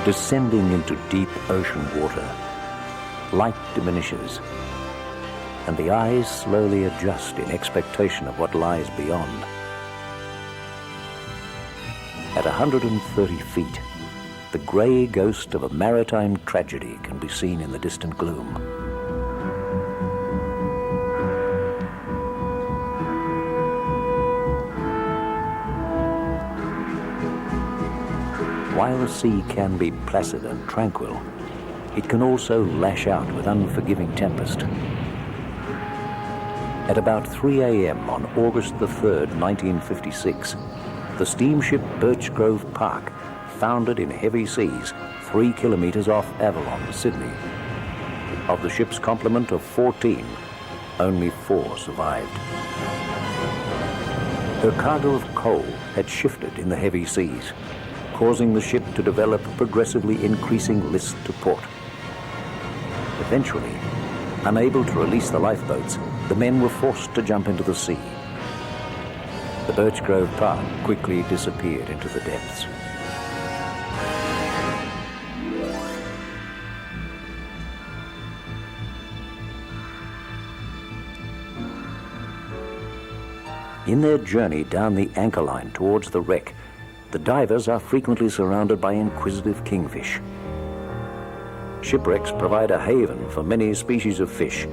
Descending into deep ocean water, light diminishes, and the eyes slowly adjust in expectation of what lies beyond. At 130 feet, the grey ghost of a maritime tragedy can be seen in the distant gloom. While the sea can be placid and tranquil, it can also lash out with unforgiving tempest. At about 3 a.m. on August the 3rd, 1956, the steamship Birchgrove Park foundered in heavy seas 3 kilometers off Avalon, Sydney. Of the ship's complement of 14, only 4 survived. Her cargo of coal had shifted in the heavy seas, causing the ship to develop a progressively increasing list to port. Eventually, unable to release the lifeboats, the men were forced to jump into the sea. The Birchgrove Park quickly disappeared into the depths. In their journey down the anchor line towards the wreck, the divers are frequently surrounded by inquisitive kingfish. Shipwrecks provide a haven for many species of fish,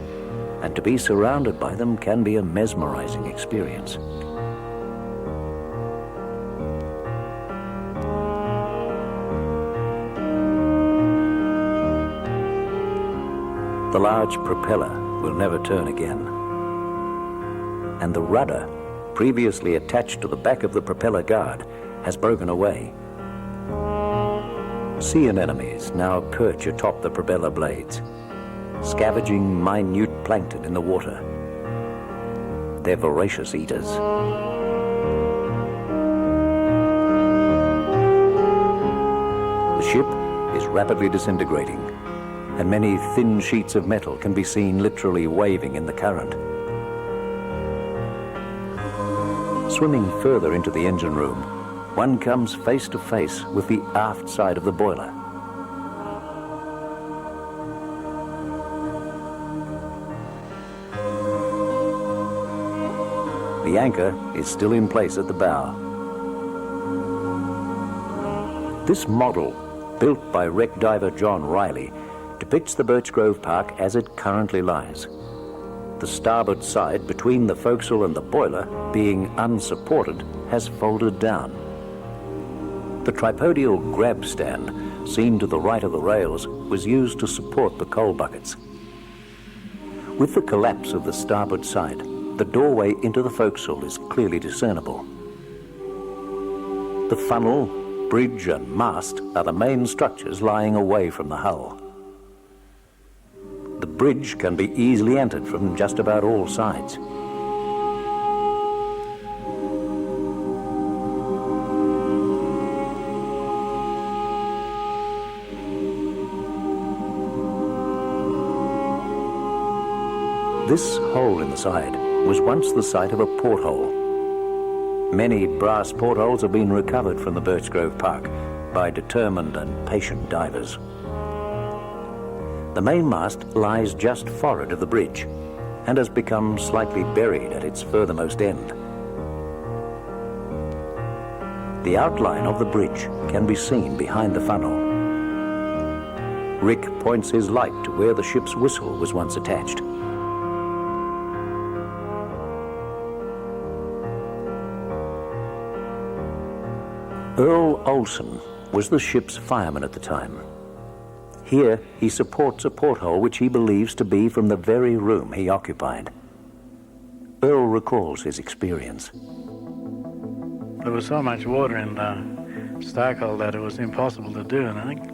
and to be surrounded by them can be a mesmerizing experience. The large propeller will never turn again, and the rudder, previously attached to the back of the propeller guard, has broken away. Sea anemones now perch atop the propeller blades, scavenging minute plankton in the water. They're voracious eaters. The ship is rapidly disintegrating, and many thin sheets of metal can be seen literally waving in the current. Swimming further into the engine room, one comes face to face with the aft side of the boiler. The anchor is still in place at the bow. This model, built by wreck diver John Riley, depicts the Birchgrove Park as it currently lies. The starboard side between the forecastle and the boiler, being unsupported, has folded down. The tripodial grab stand, seen to the right of the rails, was used to support the coal buckets. With the collapse of the starboard side, the doorway into the forecastle is clearly discernible. The funnel, bridge and mast are the main structures lying away from the hull. The bridge can be easily entered from just about all sides. This hole in the side was once the site of a porthole. Many brass portholes have been recovered from the Birchgrove Park by determined and patient divers. The mainmast lies just forward of the bridge and has become slightly buried at its furthermost end. The outline of the bridge can be seen behind the funnel. Rick points his light to where the ship's whistle was once attached. Earl Olson was the ship's fireman at the time. Here, he supports a porthole which he believes to be from the very room he occupied. Earl recalls his experience. There was so much water in the stokehold that it was impossible to do anything.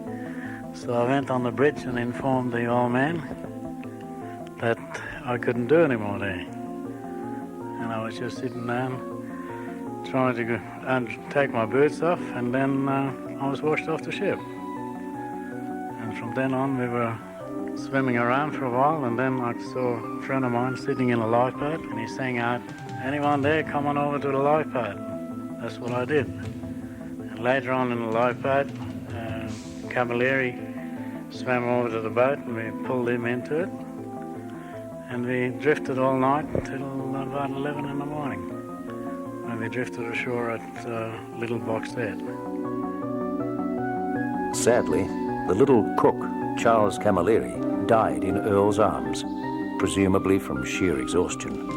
So I went on the bridge and informed the old man that I couldn't do any more there. And I was just sitting down trying to go and take my boots off, and then I was washed off the ship. And from then on we were swimming around for a while, and then I saw a friend of mine sitting in a lifeboat, and he sang out, "Anyone there, come on over to the lifeboat." That's what I did. And later on in the lifeboat, Camilleri swam over to the boat and we pulled him into it. And we drifted all night till about 11 in the morning, when we drifted ashore at Little Box Head. Sadly, the little cook, Charles Camilleri, died in Earl's arms, presumably from sheer exhaustion.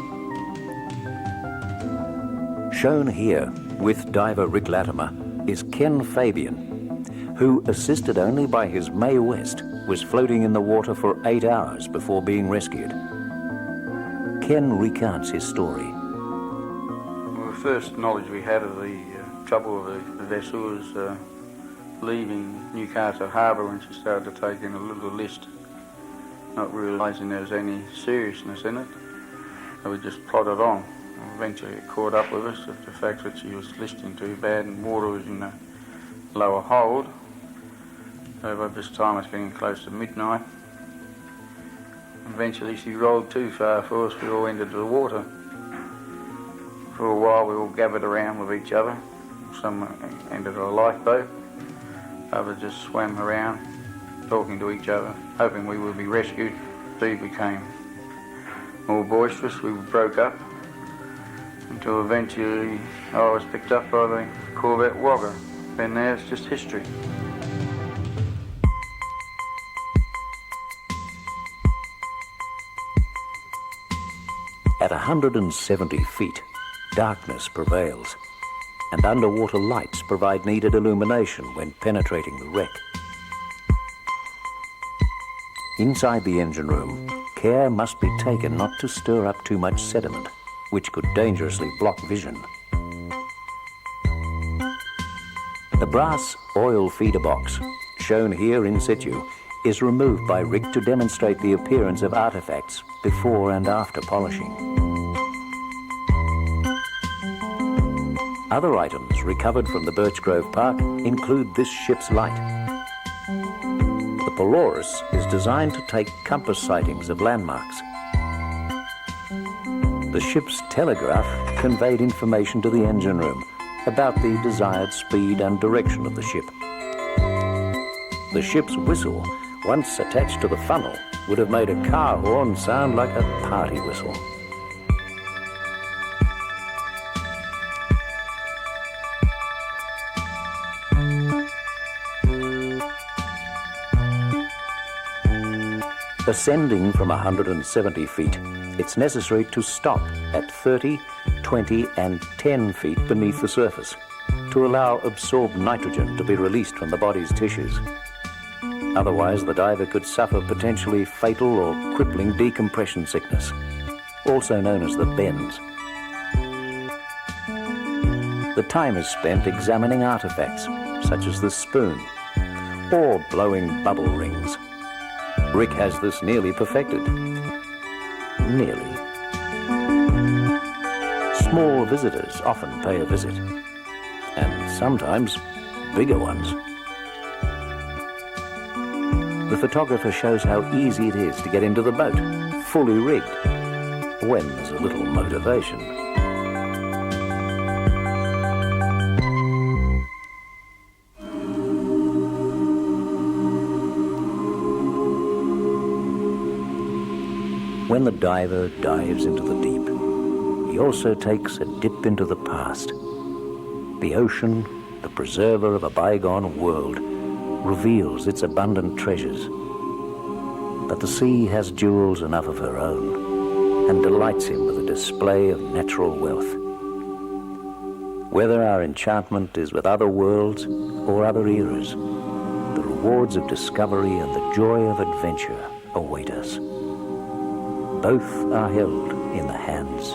Shown here, with diver Rick Latimer, is Ken Fabian, who, assisted only by his Mae West, was floating in the water for 8 hours before being rescued. Ken recounts his story. Well, the first knowledge we had of the trouble of the vessel was leaving Newcastle Harbour when she started to take in a little list, not realising there was any seriousness in it. So we just plodded on. Eventually it caught up with us of the fact that she was listing too bad and water was in the lower hold. So by this time it's getting close to midnight. Eventually she rolled too far for us, we all entered the water. For a while we all gathered around with each other. Some entered a lifeboat, others just swam around, talking to each other, hoping we would be rescued. The sea became more boisterous, we broke up, until eventually I was picked up by the Corvette Wagga. Then there's just history. At 170 feet, darkness prevails, and underwater lights provide needed illumination when penetrating the wreck. Inside the engine room, care must be taken not to stir up too much sediment, which could dangerously block vision. The brass oil feeder box, shown here in situ, is removed by Rick to demonstrate the appearance of artifacts before and after polishing. Other items recovered from the Birchgrove Park include this ship's light. The Polaris is designed to take compass sightings of landmarks. The ship's telegraph conveyed information to the engine room about the desired speed and direction of the ship. The ship's whistle, once attached to the funnel, would have made a car horn sound like a party whistle. Ascending from 170 feet, it's necessary to stop at 30, 20 and 10 feet beneath the surface to allow absorbed nitrogen to be released from the body's tissues. Otherwise, the diver could suffer potentially fatal or crippling decompression sickness, also known as the bends. The time is spent examining artifacts, such as the spoon, or blowing bubble rings. Rick has this nearly perfected. Nearly. Small visitors often pay a visit, and sometimes bigger ones. The photographer shows how easy it is to get into the boat, fully rigged, when there's a little motivation. When the diver dives into the deep, he also takes a dip into the past. The ocean, the preserver of a bygone world, reveals its abundant treasures. But the sea has jewels enough of her own, and delights him with a display of natural wealth. Whether our enchantment is with other worlds or other eras, the rewards of discovery and the joy of adventure await us. Both are held in the hands